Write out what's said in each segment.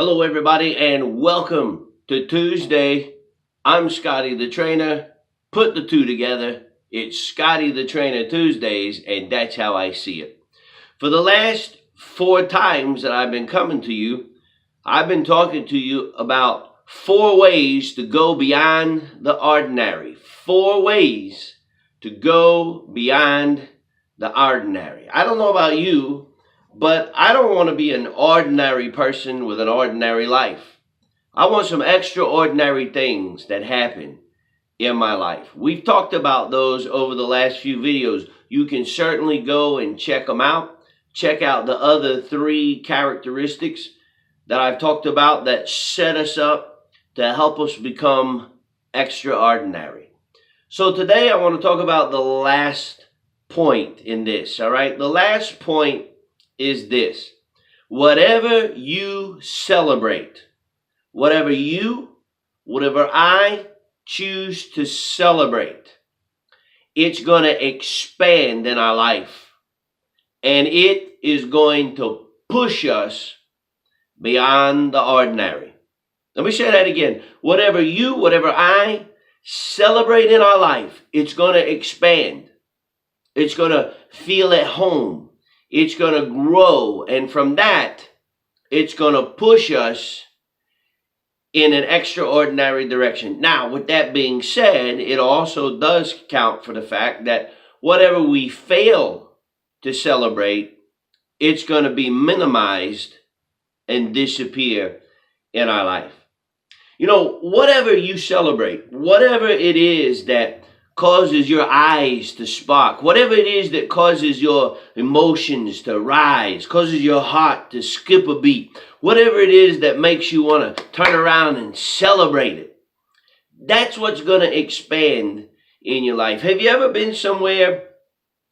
Hello, everybody, and welcome to Tuesday. I'm Scotty the Trainer. Put the two together. It's Scotty the Trainer Tuesdays, and that's how I see it. For the last 4 times that I've been coming to you, I've been talking to you about 4 ways to go beyond the ordinary. 4 ways to go beyond the ordinary. I don't know about you, but I don't want to be an ordinary person with an ordinary life. I want some extraordinary things that happen in my life. We've talked about those over the last few videos. You can certainly go and check them out. Check out the other 3 characteristics that I've talked about that set us up to help us become extraordinary. So today I want to talk about the last point in this, all right? The last point is this: whatever you celebrate, whatever I choose to celebrate, it's going to expand in our life, and it is going to push us beyond the ordinary. Let me say that again. Whatever I celebrate in our life, it's going to expand. It's going to feel at home. It's going to grow, and from that, it's going to push us in an extraordinary direction. Now, with that being said, it also does count for the fact that whatever we fail to celebrate, it's going to be minimized and disappear in our life. You know, whatever you celebrate, whatever it is that causes your eyes to spark, whatever it is that causes your emotions to rise, causes your heart to skip a beat, whatever it is that makes you want to turn around and celebrate it, that's what's going to expand in your life. Have you ever been somewhere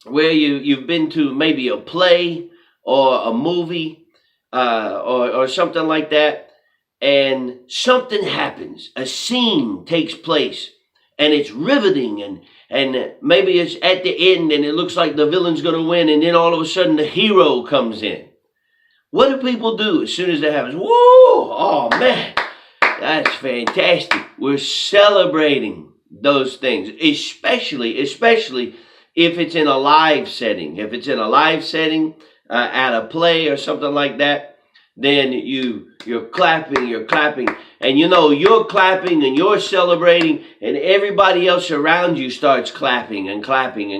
where you've been to maybe a play or a movie or something like that, and something happens, a scene takes place, and it's riveting, and maybe it's at the end and it looks like the villain's going to win, and then all of a sudden the hero comes in. What do people do as soon as that happens? Whoa! Oh, man, that's fantastic. We're celebrating those things, especially if it's in a live setting. If it's in a live setting at a play or something like that, then you're clapping, and you know you're clapping and you're celebrating, and everybody else around you starts clapping and celebrating,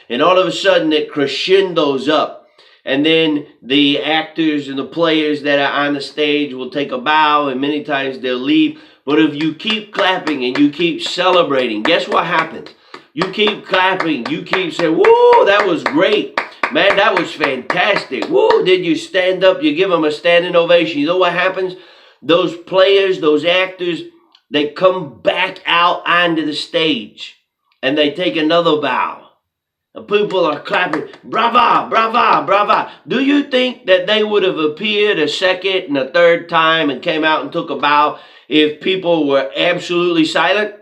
and all of a sudden it crescendos up, and then the actors and the players that are on the stage will take a bow, and many times they'll leave. But if you keep clapping and you keep celebrating, guess what happens? You keep clapping, you keep saying, "Whoa, that was great. Man, that was fantastic. Whoa, did you stand up?" You give them a standing ovation. You know what happens? Those players, those actors, they come back out onto the stage and they take another bow. And people are clapping, "Brava, brava, brava." Do you think that they would have appeared a second and a third time and came out and took a bow if people were absolutely silent?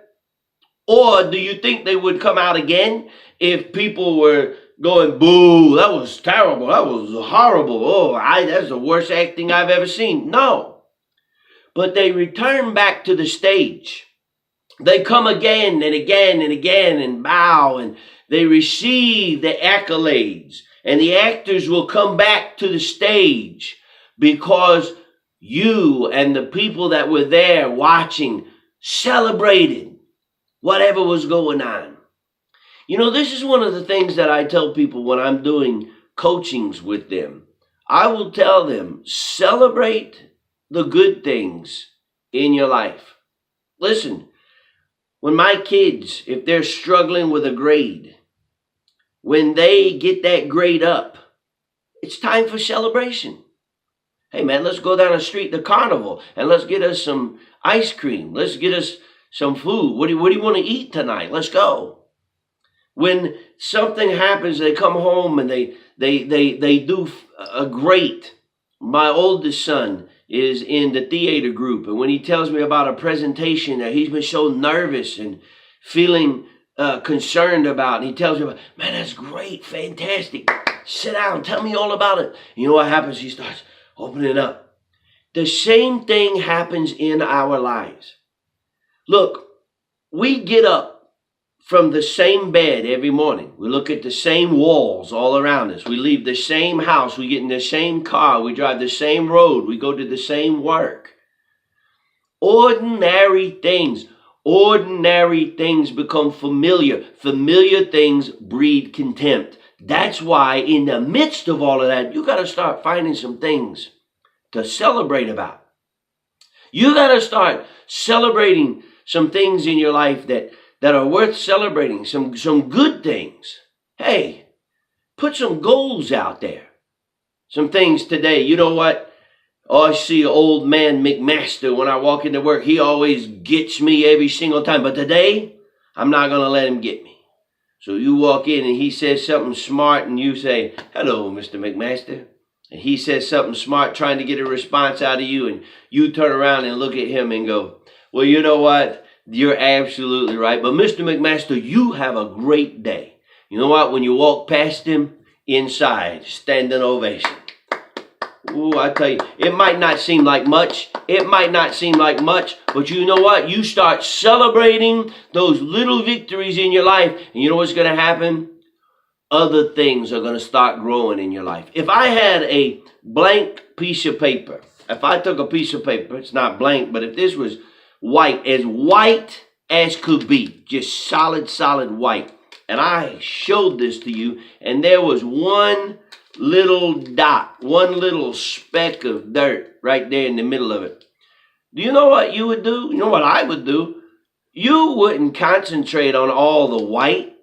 Or do you think they would come out again if people were going, "Boo, that was terrible, that was horrible, oh, that's the worst acting I've ever seen"? No. But they return back to the stage. They come again and again and again and bow, and they receive the accolades. And the actors will come back to the stage because you and the people that were there watching celebrated whatever was going on. You know, this is one of the things that I tell people when I'm doing coachings with them. I will tell them, celebrate the good things in your life. Listen, when my kids, if they're struggling with a grade, when they get that grade up, it's time for celebration. Hey man, let's go down the street to Carnival and let's get us some ice cream. Let's get us some food. What do you want to eat tonight? Let's go. When something happens, they come home and they do a great. My oldest son is in the theater group, and when he tells me about a presentation that he's been so nervous and feeling concerned about, and he tells me, "Man, that's great, fantastic. Sit down, tell me all about it." You know what happens? He starts, Opening up. The same thing happens in our lives. Look, we get up from the same bed every morning. We look at the same walls all around us. We leave the same house. We get in the same car. We drive the same road. We go to the same work. Ordinary things. Ordinary things become familiar. Familiar things breed contempt. That's why in the midst of all of that, you got to start finding some things to celebrate about. You got to start celebrating some things in your life that are worth celebrating, some good things. Hey, put some goals out there. Some things today. You know what? Oh, I see old man McMaster when I walk into work. He always gets me every single time. But today, I'm not going to let him get me. So you walk in and he says something smart and you say, hello, Mr. McMaster. And he says something smart trying to get a response out of you. And you turn around and look at him and go, well, you know what? You're absolutely right. But Mr. McMaster, you have a great day. You know what? When you walk past him, inside, standing ovation. Ooh, I tell you, it might not seem like much. It might not seem like much, but you know what? You start celebrating those little victories in your life, and you know what's going to happen? Other things are going to start growing in your life. If I had a blank piece of paper, if I took a piece of paper, it's not blank, but if this was white as could be, just solid white, and I showed this to you, and there was one little dot, one little speck of dirt right there in the middle of it. Do you know what you would do? You know what I would do? You wouldn't concentrate on all the white.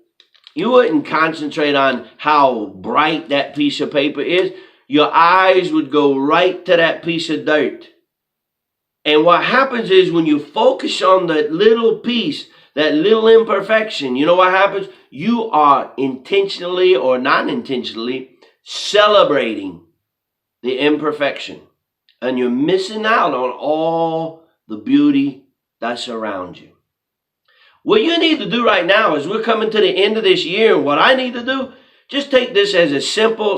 You wouldn't concentrate on how bright that piece of paper is. Your eyes would go right to that piece of dirt. And what happens is when you focus on that little piece, that little imperfection, you know what happens? You are intentionally or not intentionally celebrating the imperfection, and you're missing out on all the beauty that's around you. What you need to do right now is we're coming to the end of this year, and what I need to do, just take this as a simple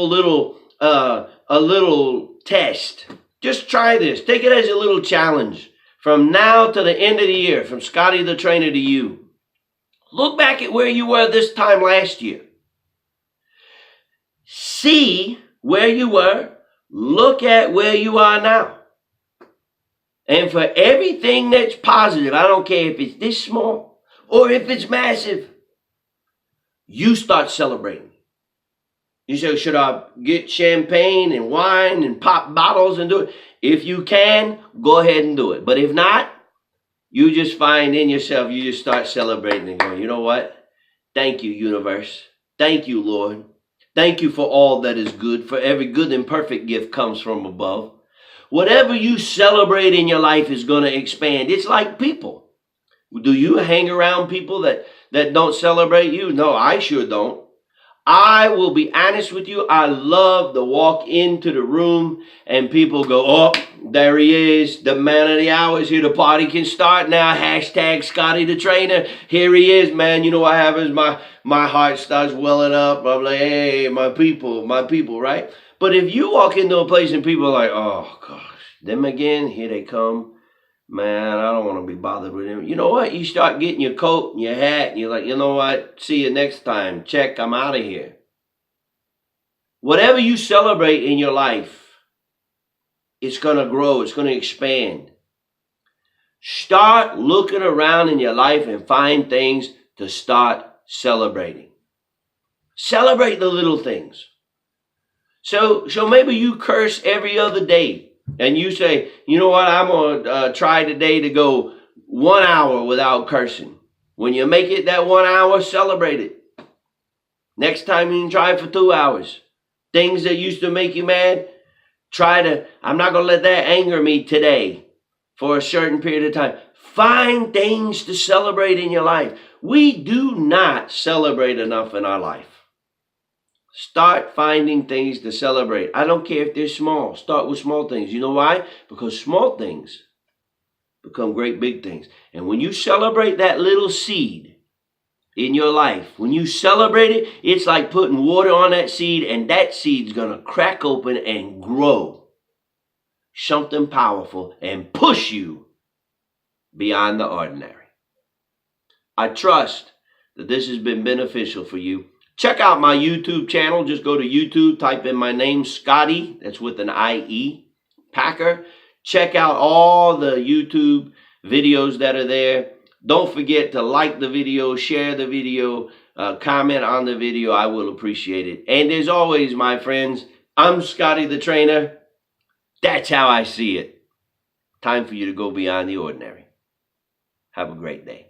little a little test. Just try this. Take it as a little challenge from now to the end of the year, from Scotty the Trainer to you. Look back at where you were this time last year. See where you were, look at where you are now. And for everything that's positive, I don't care if it's this small or if it's massive, you start celebrating. You say, should I get champagne and wine and pop bottles and do it? If you can, go ahead and do it. But if not, you just find in yourself, you just start celebrating and going, you know what? Thank you, universe. Thank you, Lord. Thank you for all that is good, for every good and perfect gift comes from above. Whatever you celebrate in your life is going to expand. It's like people. Do you hang around people that don't celebrate you? No, I sure don't. I will be honest with you. I love to walk into the room and people go, oh, there he is. The man of the hour is here. The party can start now. Hashtag Scotty the Trainer. Here he is, man. You know what happens? My heart starts welling up. I'm like, hey, my people, right? But if you walk into a place and people are like, oh, gosh, them again, here they come. Man, I don't want to be bothered with him. You know what? You start getting your coat and your hat and you're like, you know what? See you next time. Check, I'm out of here. Whatever you celebrate in your life, it's going to grow. It's going to expand. Start looking around in your life and find things to start celebrating. Celebrate the little things. So maybe you curse every other day. And you say, you know what, I'm going to try today to go 1 hour without cursing. When you make it that 1 hour, celebrate it. Next time you can try for 2 hours. Things that used to make you mad, I'm not going to let that anger me today for a certain period of time. Find things to celebrate in your life. We do not celebrate enough in our life. Start finding things to celebrate. I don't care if they're small. Start with small things. You know why? Because small things become great big things. And when you celebrate that little seed in your life, when you celebrate it, it's like putting water on that seed, and that seed's going to crack open and grow. something powerful and push you beyond the ordinary. I trust that this has been beneficial for you. Check out my YouTube channel. Just go to YouTube, type in my name, Scotty, that's with an I-E, Packer. Check out all the YouTube videos that are there. Don't forget to like the video, share the video, comment on the video. I will appreciate it. And as always, my friends, I'm Scotty the Trainer. That's how I see it. Time for you to go beyond the ordinary. Have a great day.